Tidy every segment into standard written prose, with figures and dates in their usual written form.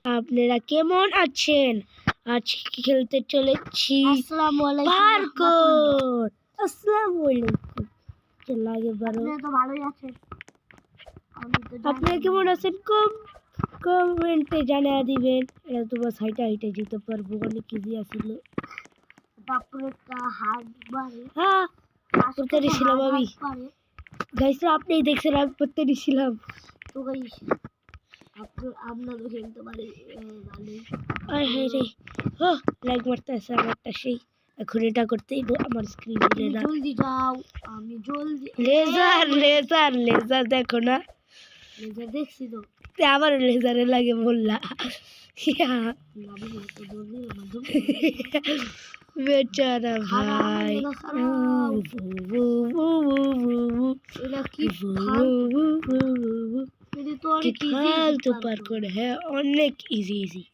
আপনারা কেমন আছেন? আজকে খেলতে চলেছি আসসালামু আলাইকুম পার্কর। আসসালামু আলাইকুম। চল আগে বারো। আপনি তো ভালোই আছেন। আপনারা কেমন আছেন কমেন্টে জানিয়ে দিবেন। এটা তো বাস হাইটা হাইটা যেতে পারবো, অনেক ইজি আসছিল। তারপরে একটা হাত বাড়ে, হ্যাঁ করতে দিয়েছিলাম আমি। গাইস আপনি দেখছেন আমি করতে দিয়েছিলাম। তো গাইস আপনারা খেলতে পারে ভালোই। আয় হায় রে, ও লাইক মারতে আছে আমারটা সেই। এখন এটা করতেই আমার স্ক্রিন দিলে না। জলদি যাও, আমি জলদি। লেজার লেজার লেজার দেখো না, লেজার দেখছি তো। আবার লেজারে লাগে বললা। বেচারা ভাই, ফালতু পার্কর। হ্যাঁ অনেক ইজি ইজি।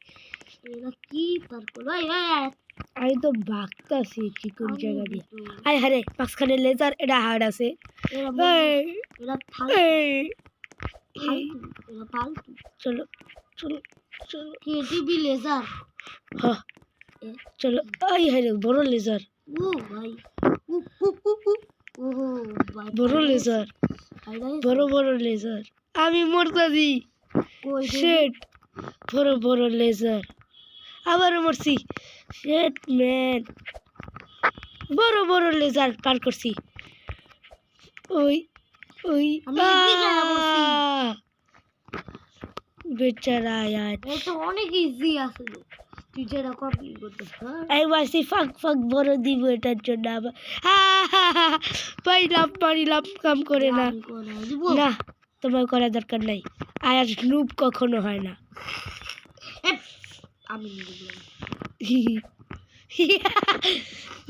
আমি তো বাগতাছি কি কোন জায়গা দিয়ে। আয় হারে মাঝখানে লেজার, এটা হার্ড আছে। চলো চলো চলো কেটিভি লেজার। হ্যাঁ চলো। আয় হারে বড় লেজার, ও ভাই, বড় লেজার, বড় বড় লেজার। আমি মরতাছি। শেট, বড় বড় লেজার। আবারও মরছি। শেট ম্যান, বড় বড় লেজার পার করছি। ওই ওই বেচারা यार, এটা অনেক ইজি আছে। তুই যেটা কমপ্লিট করতে পার। এই বাসি ফাক ফাক বড় দিব এটার জন্য আবার। পাইলাম পারিলাম, কাম করে না। না তোমার করা দরকার নাই। আর নুব কখনো হয় না। আমি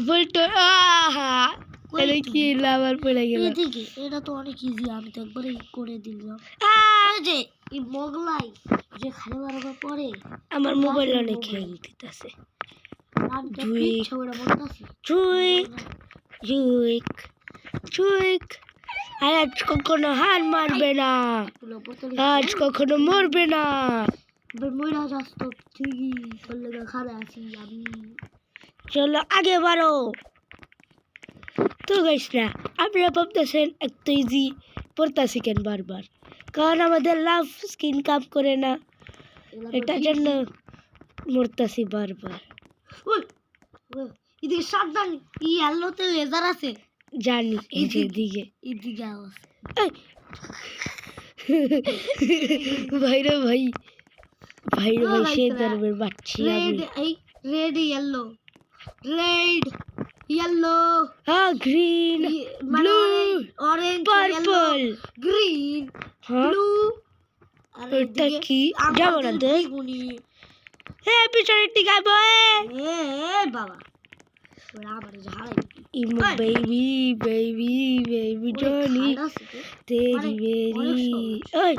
বলতো এটা কি লাভার পড়ে গেল। এটা তো অনেক ইজি, আমি তো একবারই করে দিলাম। যে এই মোগলাই যে খালি বারবার পরে আমার মোবাইল অনেক হ্যাং দিতেছে। আজ কখনো হার মারবে না, আজ কখনো মরবে না। চলো আগে বাড়ো। তো গাইস না আপনারা ভাবতেছেন একটু ইজি পড়তাছি কেন বারবার, কারণ আমাদের লাভ স্কিন কাম করে না, এটার জন্য মরতাছি বারবার। এদিকে সাবধান, ইয়েলোতে লেজার আছে জানি। এদিকে এদিকে আওয়াজ। ভাইরে ভাই, ভাইরে ভাই সে ধর্মের বাচ্চি আমি। রেড ইয়েলো, রেড ইয়েলো, হ্যাঁ green blue orange purple green blue. এটা কি যাবো না তো। হ্যাঁ পিছনে টিকাবো। বাবা বেবি বেবি বেবি জনি তেরি বেরি। ওই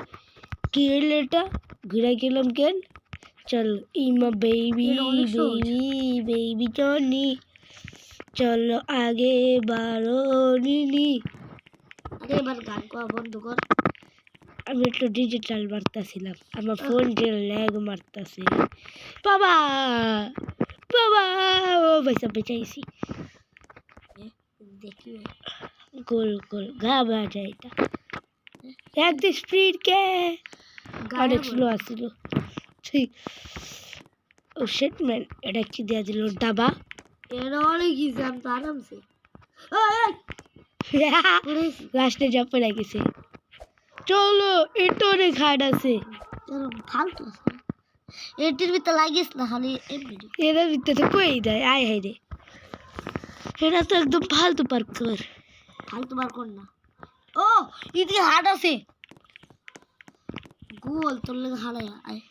কি হইল এটা, ঘুরে গেলাম কেন। চল ইমা বেবি বেবি বেবি জনি, চলো আগে বারো নিনি। এবার গান করা বন্ধ কর। আমি একটু ডিজিটাল মারতেছিলাম, আমার ফোন যে ল্যাগ মারতেছে। বাবা বাবা ও পয়সা বেচাইছি। দেখি গোল গোল ঘাবা যায় এটা একদম স্পিড কে অনেক স্লো আসছিল। ঠিক ও শিট ম্যান, এটা কি দিয়ে দিল ডাবা। এটা অনেক ইজি, আমি তো আরামসে লাস্টে যা পড়ে গেছে। চলো এটা অনেক হার্ড আছে। ফালতু আছে, এটির ভিতরে লাগিস না খালি এমনি। এর ভিতরে কই দেয় আয় হাই রে, এটা তো একদম ফালতু পার্কর। ফালতু পার্কর না। ও এদিকে হার্ড আছে, গোল তোর লেগে হারায়। আয়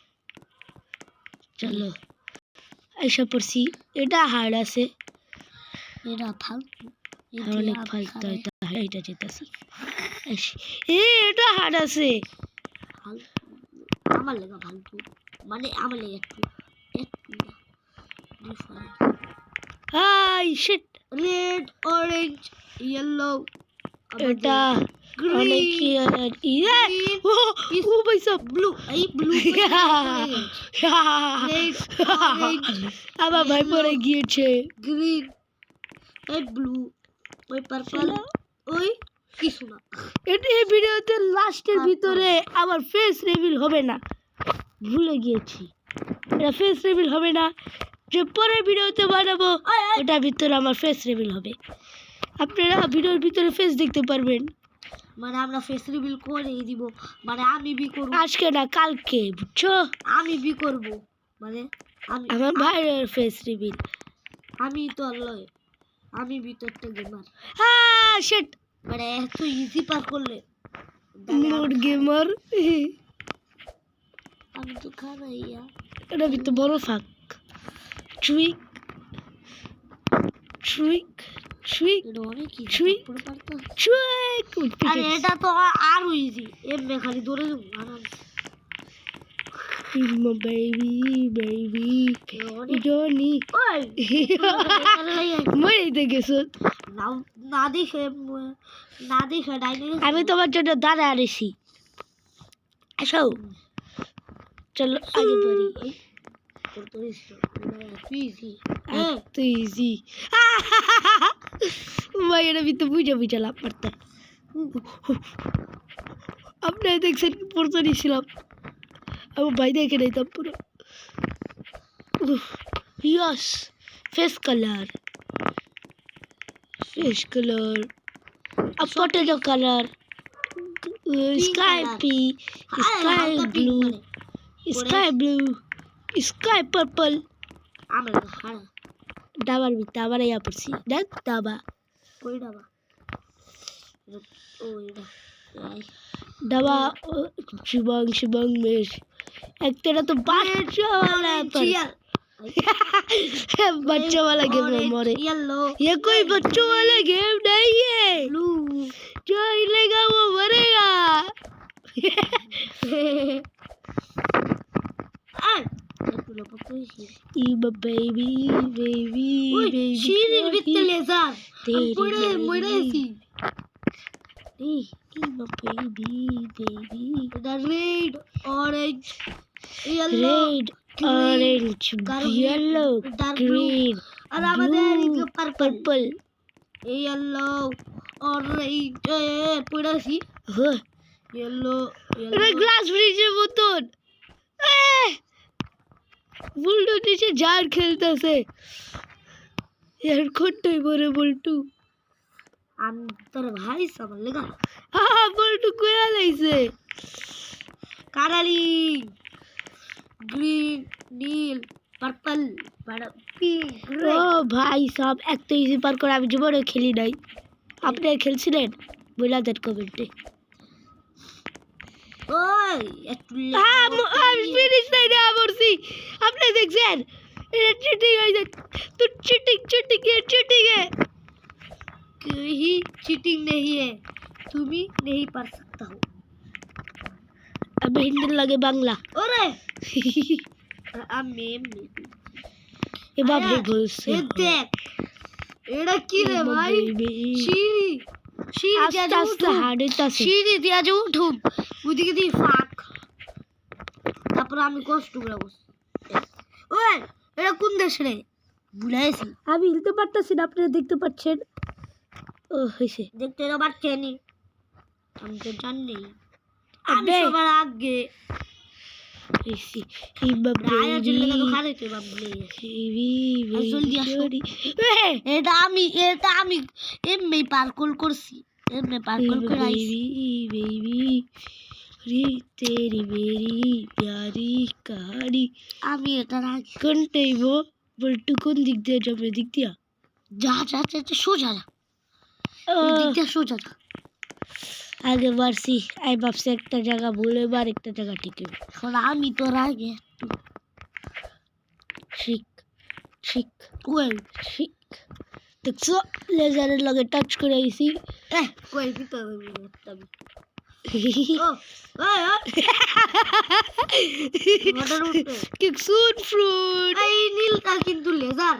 চলো আইসা পড়ছি। এটা হার্ড আছে, এটা ফালতু, অনেক ফালতু। এটা যেতেছি। এটা হার্ড আছে, আমার লেগে ফালতু, মানে আমার লেগে একটু একটু। হাই শিট, রেড অরেঞ্জ ইয়েলো এটা অনেক ইয়ে ও ভাই সব ব্লু এই ব্লু আমার ভাই পরে গিয়েছে গ্রিন এই ব্লু ওই পার্পল ওই কিছু না এই ভিডিওতে লাস্টের ভিতরে আমার ফেস রিভিল হবে না ভুলে গিয়েছি এটা ফেস রিভিল হবে না যে পরের ভিডিওতে বানাবো ওটার ভিতরে আমার ফেস রিভিল হবে আপনারা ভিডিওর ভিতরে ফেস দেখতে পারবেন মানে আমরা ফেস রিভিল করেই দিব মানে আমি বি করব আজকে না কালকে বুঝছো আমি বি করব মানে আমি আমার ভাইয়ের ফেস রিভিল আমি তো লয় আমি বি তো একটা গেমার শিট মানে এত ইজি পার করলে মোর গেমার আমি তো খারাই এটা ভিতরে বড় ফাঁক ট্রিক ট্রিক ট্রিক এটা অনেক ইজি ট্রিক পুরো পারতো ট্রিক আরে এটা তো আরো ইজি এমনি খালি দৌড়ে যাবো আরাম my baby Johnny ওই মরে গেছো না না দেখে ডাইনে আমি তোমার জন্য দাঁড়া আছি আসো চলো আগে পারি তুই ইজি মায়ের আমি তো বুঝে লাভ পারতাম আপনারা দেখছেন পড়তে নিয়েছিলাম আমার ভাই দেখে নিতাম পুরো ইয়স face colour potato color sky blue sky purple আমার খাড়া ডাবার ভিতরে আবার ইয়া পড়ছি দেখ ডাবা কই ডাবা ও এটা ডাবা শিবং মেশ একটা তো বাচ্চা वाला गेम है मोरे येलो ये कोई बच्चों वाला गेम नहीं है ब्लू जो हिलेगा वो मरेगा baby Shirin with the laser pure moiraisi baby the red orange yellow orange yellow green और আমাদের purple yellow orange পড়াছি yellow এটা গ্লাস ব্রিজের মতন বুলটু নিচে ঝাড় খেলতেছে यार কোনটাই বলে বুলটু আমি তোর ভাই সামনে লাগা বুলটু কোয়া লাইছে কারালি ग्रीन নীল পার্পল পিঙ্ক ও ভাই সব এক তো ইজি পার করে আমি জীবনে খেলি নাই আপনি খেলছিলেন বলে দেন কমেন্টে ওই একটু আমি ফিনিশ নাই না বলছি আপনি দেখছেন এটা চিটিং হইছে তো চিটিং है कहीं चीटिंग नहीं है তুমি नहीं पढ़ सकता हो अब हिंदी लगे बांग्ला ओरे আমি এ বাবা বলছে দেখ এটা কি রে ভাই সিঁড়ি আস্তে আস্তে হাঁটতেছে সিঁড়ি দিয়া যে উঠুন ওইদিকে দিয়ে ফাঁক তারপর আমি কষ্ট করে বসি ওই এটা কোন দেশ রে ভুলাইছি আমি হিলতে পারতেছি না আপনারা দেখতে পাচ্ছেন ও হইছে দেখতে তো পাচ্ছেনি আমি তো জানি আমি সবার আগে হইছে এই বাবা আয়া জন্য তো খাইতে বাবলে জলদি আসো এটা আমি এমনি পার্কল করছি এমনি পার্কল করে আইছি বেবি রে তেরি মেরি প্যারি কহানি আমি এটা রাখি কোনটাইবো বলটু কোন দিক দিয়ে যাবে দিক দিয়া যা সোজা যা দিক দিয়ে সোজা যা আগে বাড়ছি আই ভাবছি একটা জায়গা ভুলে বার একটা জায়গা ঠিক হবে এখন আমি তো আগে ঠিক দেখছো লেজারের লগে টাচ করে আইছি কই ভিতরে কিকসুন ফ্রুট এই নীলটা কিন্তু লেজার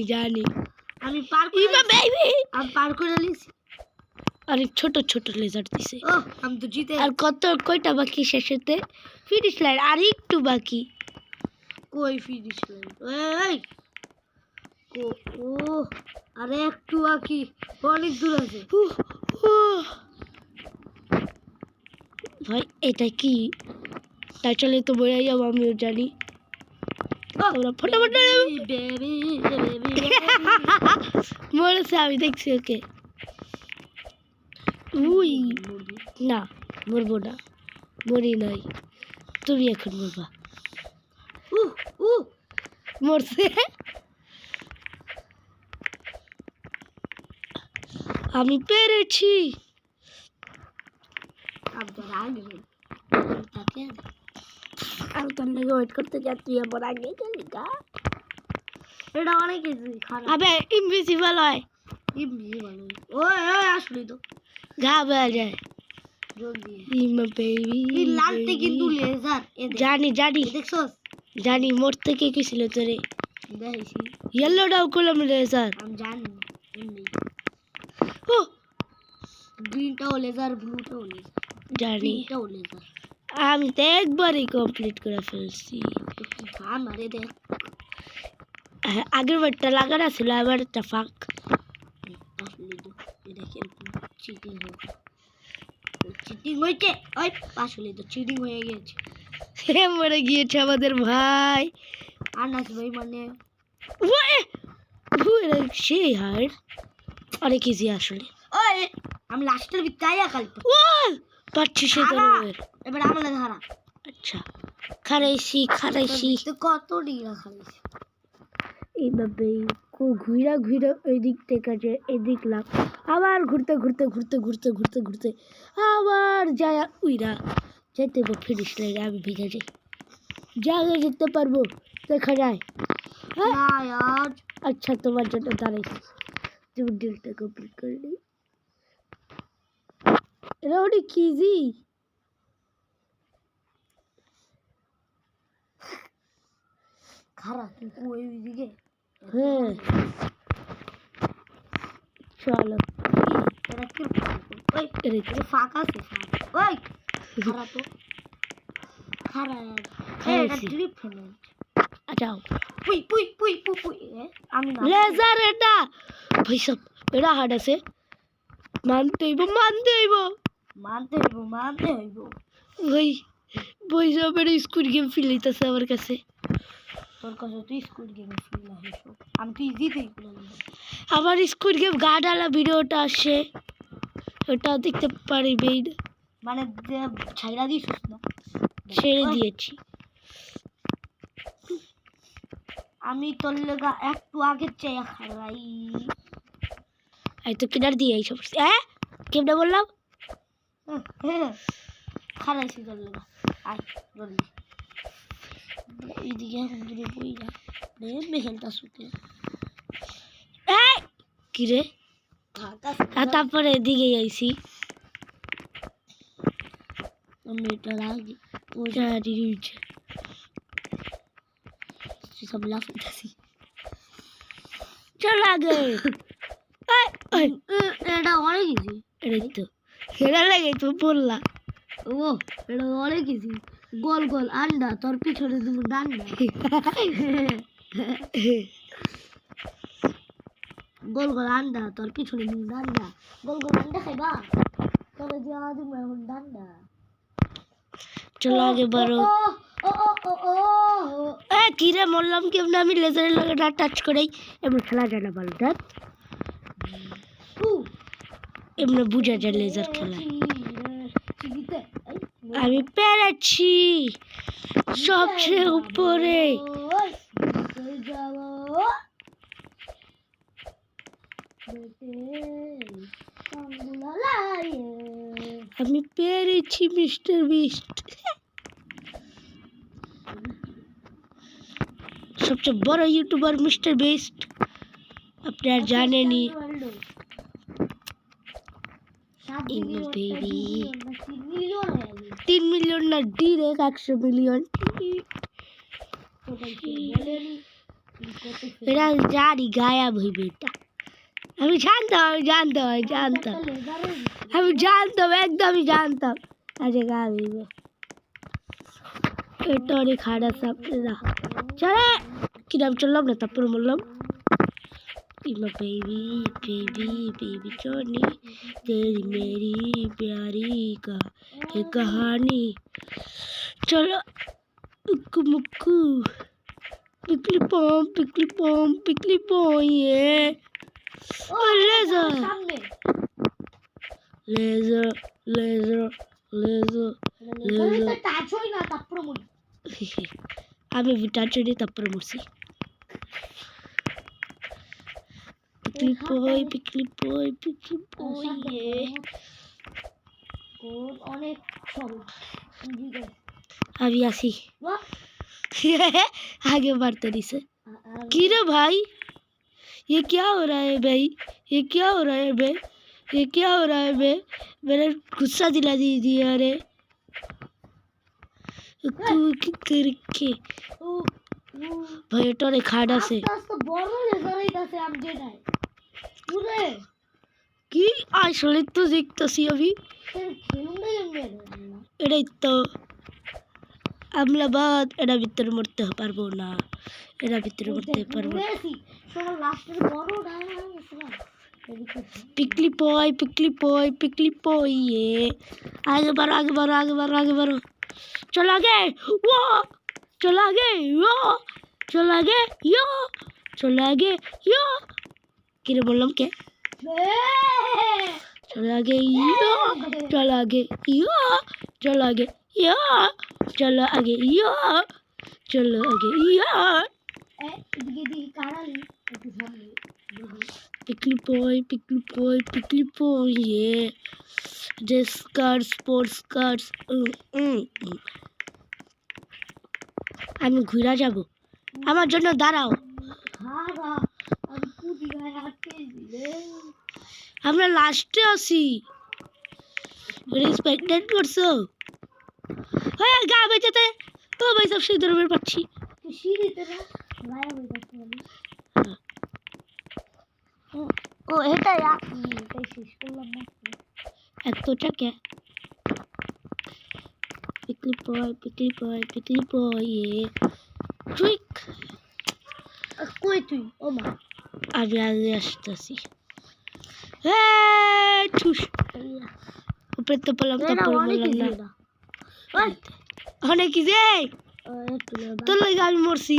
জানি আমি পার করে ইমা বেবি আমি পার করে নিয়েছি অনেক ছোট ছোট লেজার দিছে। ও আমি তো জিতে আর কয়টা বাকি শেষেতে? ফিনিশ লাইন আর একটু বাকি। কই ফিনিশ লাইন এই ও আরে একটু বাকি অনেক দূর আছে। উহ, উহ। ভাই এটা কি? তাই চলে তো বলে যাবো, আমিও জানি। তোমরা ফটাফট বেবি মরেছে, আমি দেখছি ওকে। উই না, মরবো না, মরি নাই। তুমি এখন মরবা। মরছে। আমি পেরেছি। আমি তোর লেগে ওয়েট করতে যা, তুই আমার আগে গেলি গা। এটা অনেক খারাপ। আবে ইনভিজিবল হয়। ওই আসলি তো ঘা বেড়ে যায়। জলদি ইমা বেবি এই লালতে কিন্তু লেজার জানি জানি দেখছস জানি, মরতে কে গেছিল তোরে? দেখছি ইয়েলোটাও করলাম লেজার। আমি জানি এমনি ও গ্রিনটাও লেজার ব্লুটাও লেজার জানি, গ্রিনটাও লেজার। আমি তো একবারই কমপ্লিট করে ফেলছি। আমারে দেখ আগের বারটা লাগানো ছিল, আবার একটা ফাঁক। আসলে তো এটা কিরকম চিটিং হয়েছে, চিটিং হয়েছে। ওই আসলে তো চিটিং হয়ে গেছে। মরে গিয়েছে আমাদের ভাই। আনাস ভাই মানে সেই হার অনেক ইজি আসলে। ওই আমি লাস্টের ভিতরে খালি পাচ্ছি সে এবার আমাদের হারা। আচ্ছা খারাইছি তো কত ডিগ্রা খাইছি এইভাবে ঘুরা ঘুরা ওই দিক থেকে যে এদিক লাভ, আবার ঘুরতে ঘুরতে ঘুরতে ঘুরতে ঘুরতে ঘুরতে আবার যায় উইরা যেতে ফিনিশ লাইনে। আমি ভেঙে যাই, জায়গা যেতে পারবো দেখা যায়। না यार আচ্ছা তোমার জন্য দাঁড়াইছি, তুমি ডিলটা কমপ্লিট করলি। এটা অনেক ইজি। খারাপ কিন্তু ওই দিকে হ্যাঁ চলো এটা কি ওই এটা ফাঁকা আছে ওই খারাপ তো খারাপ এটা ট্রিপ ফেলে যাও। পুই পুই পুই পুই পুই আমি না লেজার এটা ভাই সব এটা হার্ড আছে, মানতে হইব ভাই। বই সব এটা স্কুল গেম ফিল হইতেছে আমার কাছে। তোর কাছে তুই স্কুল গেম ফিল আসিস, আমি তুই ইজিতেই করলাম। আমার স্কুল গেম গাডালা ভিডিওটা আসে, ওটা দেখতে পারিবেই না, মানে ছাইরা দিছিস না? ছেড়ে দিয়েছি আমি তোর লেগা একটু আগে চেয়ে খারাই। এই তো কিনার দিয়ে এই সব কেমনে বললাম খারাইছি তোর লেগা। আয় জলদি এইদিকে এখন দূরে বই না রে খেলতা শুকে কি রে। তারপরে এদিকে আইছি আমি এটা রাখি সব লাফাইতেছি। চল আগে। এটা অনেক ইজি, এই তো খেলা লাগে তো বললা। ও এটা অনেক ইজি। গোল গোল আন্ডা তোর পিছনে তুমি ডান্ডা গোল গোল আন্ডা তোর পিছনে তুমি ডান্ডা গোল গোল আন্ডা খাইবা তোরে দিয়া দিমু এখন ডান্ডা। চলো আগে বারো। কি রে বললাম কেমন আমি লেজারের লগে না টাচ করেই এমন খেলা যায় না ভালো দেখ, এমনি বুঝা যায় লেজার খেলা। আমি পেরেছি সবচেয়ে উপরে। আমি পেরেছি মিস্টার বিস্ট, সবচেয়ে বড় ইউটিউবার মিস্টার বিস্ট, আপনি আর জানেনই। বেবি 3 মিলিয়ন না ডিরেক্ট 100 মিলিয়ন। এটা জানি গায়াব হইবে এটা। আমি জানতাম একদমই জানতাম আরে গাবি এটা অনেক হার্ড আছে আপনারা চলে কিরাম চললাম না তারপর বললাম इमा बेबी बेबी बेबी जोनी तेरी मेरी प्यारी का है कहानी चलो उक्कू मुक्कू पिकली पॉम ये laser laser laser laser laser আমি ভিটার চড়ি তারপরে মরছি পিকলি বয় অনেক সরল अभी आसी आगे बढ़ते नहीं से कीरे भाई ये क्या हो रहा है भाई ये क्या हो रहा है बे ये क्या हो रहा है बे मेरा गुस्सा दिला दीजिए अरे करके भाई टोरे खाड़ा से কি আসলে তো দেখতেছি আমি এটাই তো আমলাবাদ এটা ভিতরে মরতে পারবো না এটা ভিতরে মরতে পারবো पिकली पॉय ये आगे बढ़ो चल आगे वो चल आगे यो चल आगे यो चल आगे यो किरे बोललाम के चल आगे यो चल आगे यो चल आगे यो चल आगे यो चल आगे यो पिकली पॉय ये ड्रेस कार्ड स्पोर्ट्स कार्ड আমি ঘুরা যাব আমার জন্য দাঁড়াও আমরা লাস্টে আসি রেসপেক্টেড করছো হ্যাঁ গা বেঁচেতে ও ভাই সব সেই ধরনের পাচ্ছি ও এটা এটাই শেষ করলাম না এতটা কে पिकली बॉय ये ट्रिक কই তুই ও মা আমি আগে আসতেছি ঠুস উপরে তো পেলাম তারপরে বললাম না অনেক কি যে তোর লাগে আমি মরছি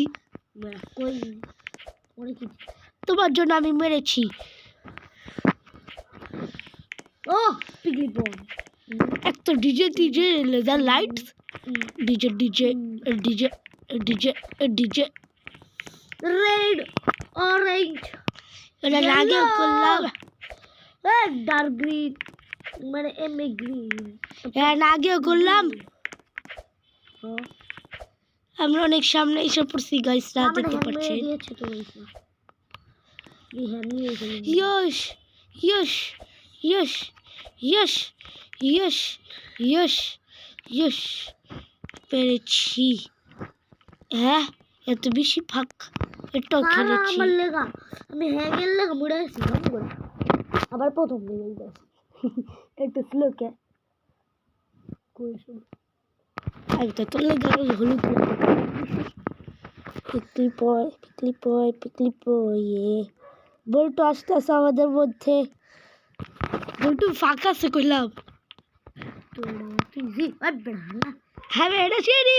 কই অনেক তোমার জন্য আমি মেরেছি ও পিগলি বল এক তো DJ laser light DJ red orange এটা আগে করলাম ডার্ক গ্রিন মানে এমএ গ্রিন এটা আগেও করলাম আমরা অনেক সামনে এসে পড়ছি গাইসরা দেখতে পাচ্ছেন यश यश यश यश यश यश यश পেরেছি হ্যাঁ এত বেশি ফাঁক এটাও খেলেছি আমার লেগা আমি হ্যাঙ্গের লেগা মুড়ে আসি আবার প্রথম দিকে যাচ্ছি একটু স্লো কে কই শুন আমি তো তোর লেগা হলুদ পিকলি পয় বল্টু আসতে আসে আমাদের মধ্যে বল্টু ফাঁকা আছে কইলাম হ্যাঁ এটা সেরি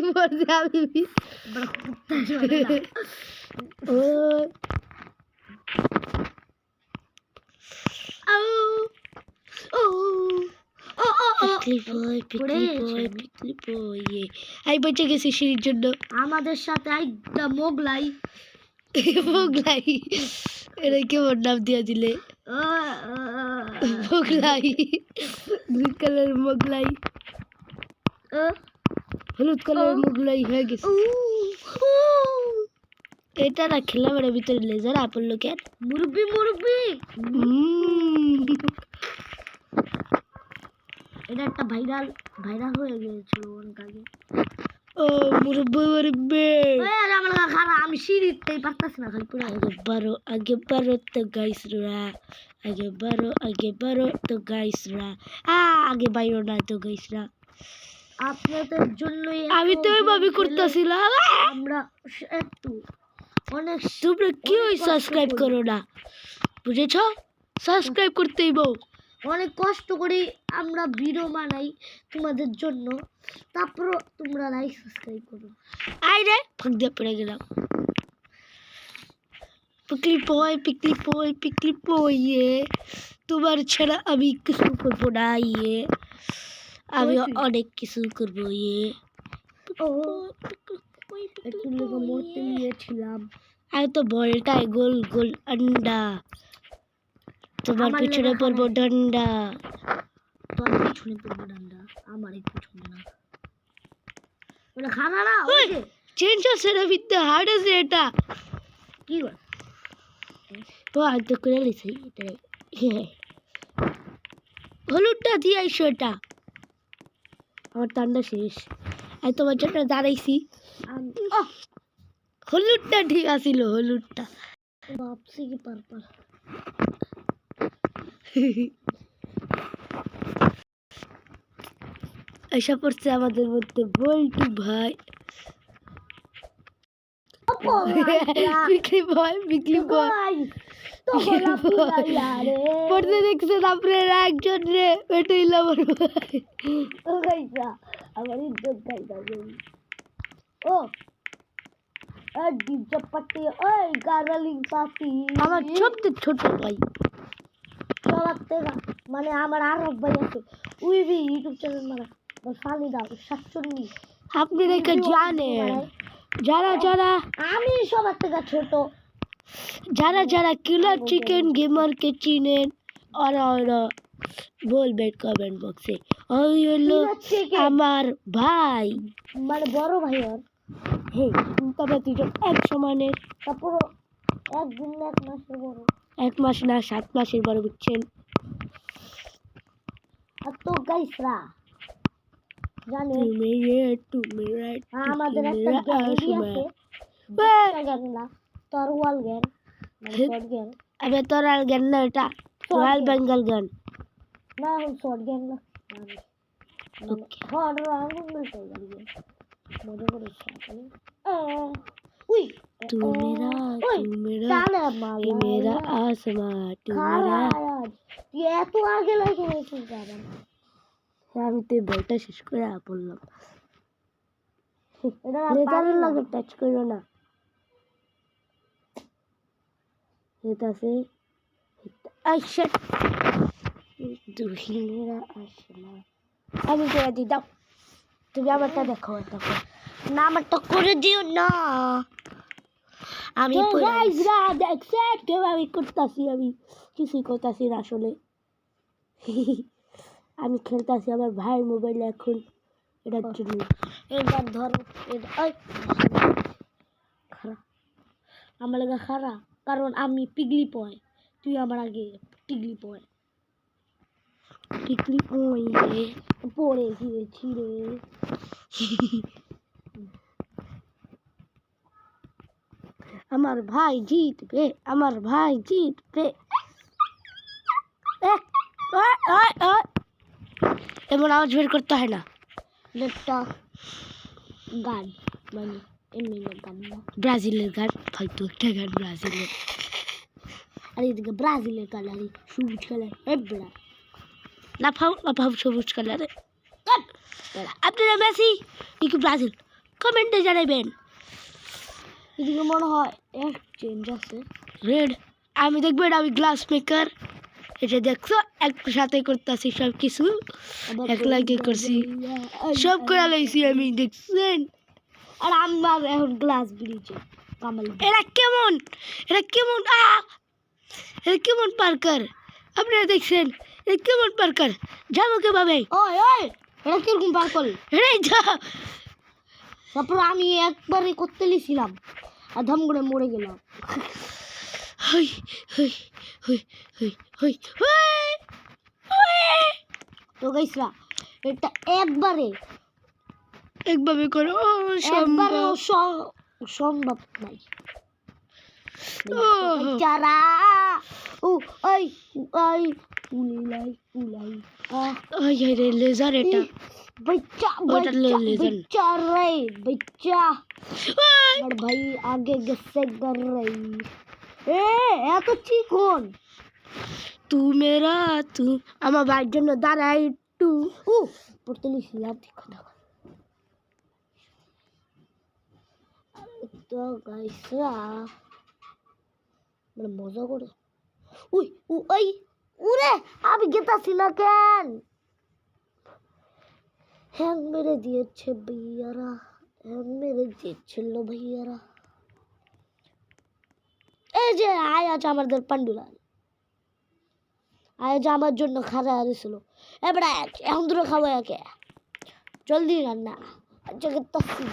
বলছে আমি পিকলি বয় এই বেঁচে গেছি সিঁড়ির জন্য আমাদের সাথে একটা মোগলাই এটা কেমন নাম দিয়া দিলে মোগলাই গ্রিন কালার মোগলাই হলুদ কালার মোগলাই হয়ে গেছে এটা না খেলাম এর ভিতরে লেজার আপন লোকের মুরব্বি এটা একটা ভাইরাল হয়ে গিয়েছিল অনেক আগে ও মুরব্বি মুরব্বি আরে আমার লাগা খারা আমি সিঁড়িতেই পারতাছি না খালি পুরো আগে বারো তো গাইসরা আগে বারো তো গাইসরা আগে বাইরো না তো গাইসরা আপনাদের জন্যই আমি এত তো এইভাবে game খেলে করতেছিলাম আমরা একটু অনেক তোমরা কেউ অনেক কষ্ট সাবস্ক্রাইব করি। করো না বুঝেছো সাবস্ক্রাইব করতেই বউ অনেক কষ্ট করে আমরা ভিডিও বানাই তোমাদের জন্য তারপর তোমরা লাইক সাবস্ক্রাইব করো আই রে ফাঁক দিয়ে পড়ে গেলাম পিকলি পয় ইয়ে তোমার ছাড়া আমি কিছু করবো না ইয়ে আমি অনেক কিছু করবো ইয়ে ও একটু লেগে মরতে নিয়েছিলাম আমি তো বলটাই গোল গোল আন্ডা তোমার আমার পিছনে লেগে পড়বো ডান্ডা তোর পিছনে পড়বো ডান্ডা আমার এই পিছনে না ওটা খানা না ওই যে চেঞ্জ হচ্ছে না বিদ্যা হার্ড আছে এটা কি গো ও আমি তো করে লিছি এটাই হলুদটা দিয়ে আইসো এটা আমার ঠান্ডা শেষ আমি তোমার জন্য দাঁড়াইছি হলুদটা ঠিক আছিল হলুদটা ভাবছি কি পারপার আশা পড়ছে আমাদের মধ্যে বল্টু ভাই বিকলি বয় পড়তে দেখছেন আপনারা একজন রে এটাইল আমার ভাই আমার ইজ্জত গাইছা ও ডিপ চপাটি ওই গারালিং পাতি আমার সবচেয়ে ছোট ভাই সবার থেকে মানে আমার আর এক ভাই আছে উই বি ইউটিউব চ্যানেল মানে ফানি দাও 47 আপনি রেখে জানেন যারা যারা আমি সবার থেকে ছোট যারা যারা কিলার চিকেন গেমারকে চিনেন ওরা ওরা বলবেন কমেন্ট বক্সে ওই হলো আমার ভাই মানে বড় ভাই আর হে তবে দুজন এক সমানের তারপর একদিন না এক মাসের বড় 1 মাস না 7 মাসের বড় বুঝছেন আর তো গাইসরা জানে তুমি রে আমাদের একটা গ্যাংই আছে গ্যাং না তরওয়াল গ্যাং মানে শর্ট গ্যাং আবে তোর আর গান না এটা রয়্যাল বেঙ্গল গান না এখন শর্ট গ্যাং না ওকে হ্যাঁ রাউন্ড মিলতে গেল মজা করে খেলে উই तू मेरा টানে মাল ये मेरा आसमां तू मेरा এত আগে লাগে হয়েছে যাবেন আমি তো বইটা শেষ করে পড়লাম এটা লেজারের লগে টাচ করো না এটা সে আচ্ছা তুই মেরা আসমা আমি করে দিই দাও তুমি আমারটা দেখো দেখো না আমারটা করে দিও না আমি গাইসরা দেখছেন কেউ আমি করতেছি আমি কিছুই করতেছি না আসলে আমি খেলতেছি আমার ভাই মোবাইলে এখন এটার জন্য এবার ধরো খারাপ আমার লাগা খারাপ কারণ আমি পিগলি পয় তুই আমার আগে টিগলি পয় পিকলি ওই পড়ে গিয়েছি রে আমার ভাই জিতবে আমার ভাই জিতবে এমন আওয়াজ বের করতে হয় না একটা গান মানে এমনি গান না ব্রাজিলের গান হয়তো একটা গান ব্রাজিলের আর এদিকে ব্রাজিলের কালার সবুজ কালার এবড়া লাফাও সবুজ কালারে আপনারা মেসি নাকি ব্রাজিল কমেন্টে জানাবেন এদিকে মনে হয় এক চেঞ্জ আছে রেড আমি দেখবো এটা আমি গ্লাস মেকার এটা দেখছো একসাথে করতেছি সব কিছু এক লাগে করছি সব করে লাইছি আমি দেখছেন আর আমার এখন গ্লাস ব্রিজে কামাল এটা কেমন এটা কেমন পার্কার আপনারা দেখছেন এটা কেমন পার্কার যাবো কিভাবে ওই ওই এটা কিরকম পার্কল রে যা তারপর আমি একবারই করতে লিছিলাম আর ধাম করে মরে গেলাম হই হই হই হই হই হই তো গাইসরা এটা একবারে একভাবে করো একবারও সম্ভব সম্ভব নাই ওহ। চারা ও ওই ওই উলাই উলাই ওই রে লেজার এটা बच्चा ওটা बच्चा লেজার बच्चा रे बच्चा बड़ भाई आगे गस्से कर रही ए এত চিকন তু মেরা তু আমার ভাইয়ের জন্য দাঁড়া একটু ও পড়তলি শিলা দেখো দেখো তো গাইসরা মানে মজা করে উই ওই উরে আমি গেতাছি না কেন হ্যাং মেরে দিয়েছে ভাইয়ারা হ্যাং মেরে দিয়েছিল ভাইয়ারা এই যে আজ আমাদের পান্ডুলাল আজ আমার জন্য খারা দিছিল এবারে এখন দূরে খাবো একে জলদি রান্না আচ্ছা গেতাছি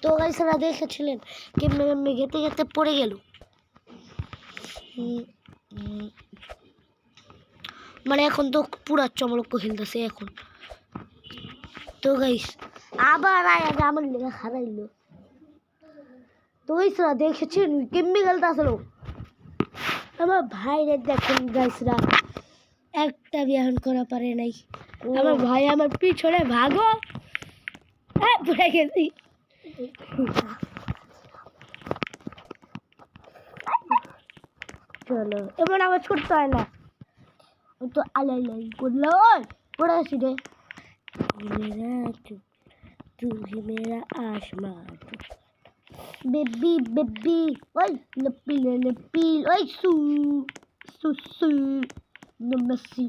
তো গাইসরা দেখেছিলেন কেমনে গেতে গেতে পড়ে গেল মানে এখন তো পুরা চমলক্ষ খেলতেছে এখন তো গাইস আবার আগে আমার লেগে হারাইলো তো গাইসরা দেখেছেন কেমনে খেলতেছিল আমার ভাইরে দেখেন গাইসরা একটা বিয়ান করা পারে নাই আমার ভাই আমার পিছনে ভাগো পড়ে গেছি চলো এমন আওয়াজ করতে হয় না তো আলাই করলো পড়ে গেছি রে मेरा तू ही मेरा आसमान बेबी बेबी ओए लपी ओए सू सू सू नमसी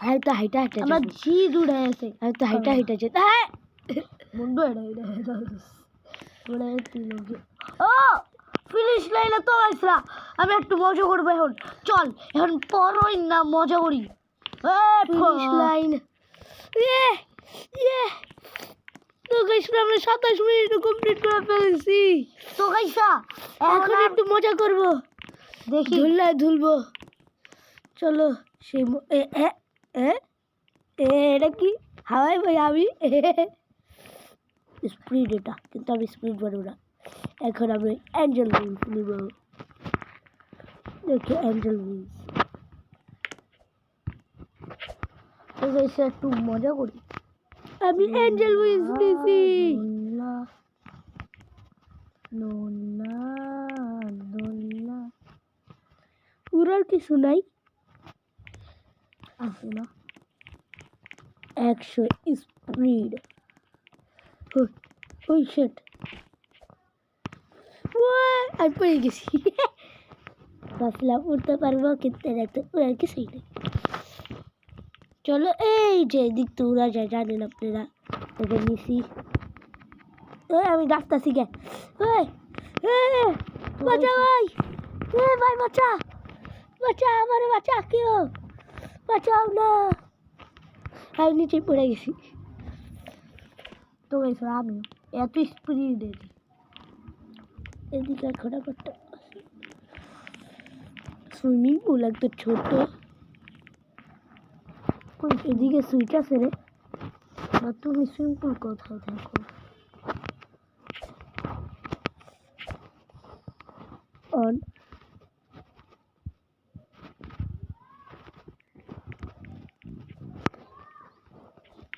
हर तो हाइटा हाइटा আমার জি উড়ে আছে हर तो हाइटा हाइटा जेता है মুন্ডু এড়ে পড়ে তিনকে ও ফিনিশ লাইনে তো আইসরা আমি একটু মজা করব এখন চল এখন পরই না মজা করি ফিনিশ লাইন ये তো গাইস আমরা 27 মিনিট কমপ্লিট করে ফেলেছি তো গাইসা এখন একটু মজা করব দেখি ধুলায় ধুলবো চলো সেই এটা কি হাওয়াই ভাই আমি স্পিড এটা কিন্তু আমি স্পিড বাড়বো না এখন আমি অ্যাঞ্জেল উইংস নিব দেখি অ্যাঞ্জেল উইংস তো গাইসা একটু মজা করি আমি অ্যাঞ্জেল উইংস নিছি নোনা নোনা উড়ার কিছু নাই আছে না 100 স্পিড ওই শিট আমি পড়ে গেছি ভাবলাম উঠতে পারবো কিন্তু তো উড়ার কিছুই নেই চলো এই যে দিক তো উড়া যায় জানেন আপনারা ওকে নিছি আমি ডাকতাছি গে বাঁচা ভাই ভাই বাঁচা আমারে বাঁচা কেউ বাঁচাও না আমি নিচে পড়ে গেছি তো গাইসা আমি এত স্পিডে এদিকে খটাখটা সুইমিং পুল একটা ছোট এদিকে সুইচ আছে রে না তুমি সুইমিং পুল কোথায় দেখো অন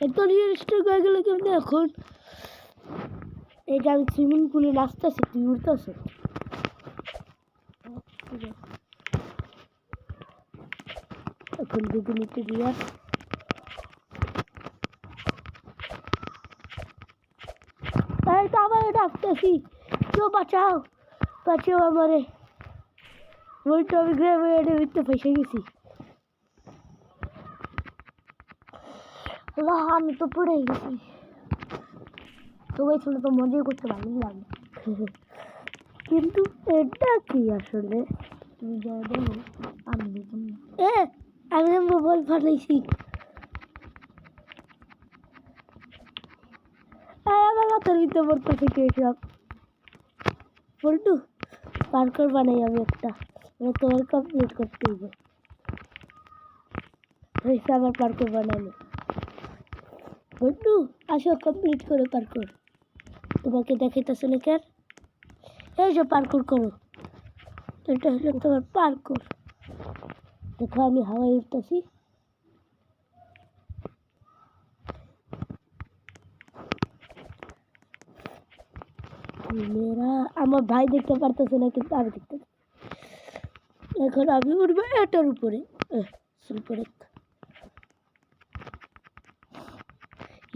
এত রিয়েলিস্টিক হয়ে গেল কেমন এখন এটা আমি সুইমিং পুলে নাচতেছি তুই উঠতেছ এখন দুটো নিচে দিয়া তাই তো আবার ডাকতেছি কেউ বাঁচাও আমারে বলতে আমি গ্রামে এটা ভিতরে ফেসে গেছি আমি তো পড়ে গেছি তো গাইসা তো মজাই করতে ভালোই লাগে কিন্তু এটা কি আসলে তুমি যা বলো আমি দেখুন আমি মোবাইল ফাটাইছি আমার মাথার ভিতরে পড়তেছে কে সব বলটু পার্কার বানাই আমি একটা, মানে তোমার কমপ্লিট করতে হবে। হয়েছে আমার পার্কার বানানো। বন্ধু আসো কমপ্লিট করে পার্কার, তোমাকে দেখাইতেছে না কেন? এই যে পার্কার করো, এটা হলো তোমার পার্কার। দেখো আমি হাওয়ায় উঠতেছি। মেয়েরা আমার ভাই দেখতে পারতেছে না, কিন্তু আমি দেখতে পাচ্ছি। এখন আমি উঠবো এটার উপরে, উপরে।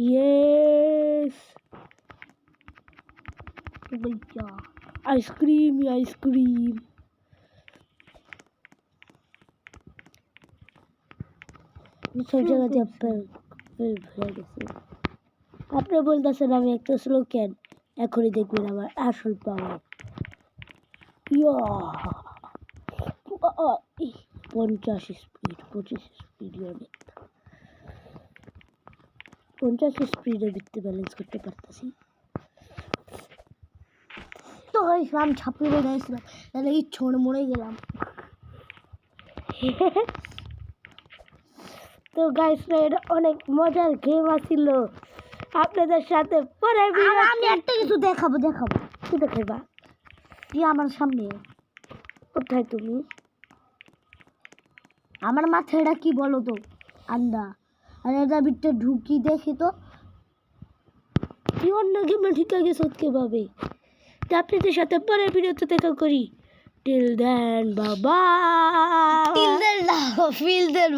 Yes, ice cream ice cream. সব জায়গাতে ফেল হয়ে গেছে। আপনি বলতেছেন আমি একটা স্লো কেন, এখনই দেখবেন আমার আসল পাওয়ার। 50 স্পিড, 25 স্পিড, অনেক 50 স্পিডে ভিত্তি ব্যালেন্স করতে পারতেছি। তো গাইস আমি ছাপিয়ে পড়ে গেছিলাম, তাহলে এই ছোড় মরে গেলাম। তো গাইস এটা অনেক মজার গেম আছিল আপনাদের সাথে। পরে আর আমি একটা কিছু দেখাবো। কি দেখাইবা? তুই আমার সামনে, কোথায় তুমি? আমার মাথায় এটা কি বলো তো, আন্ডা। আর এটা ভিতরে ঢুকি দেখি তো, কি অন্য গেমে ঢুকে গেছো কিভাবে? তো আপনাদের সাথে পরের ভিডিওতে দেখা করি। টিল দেন বাবা। ফিল দেন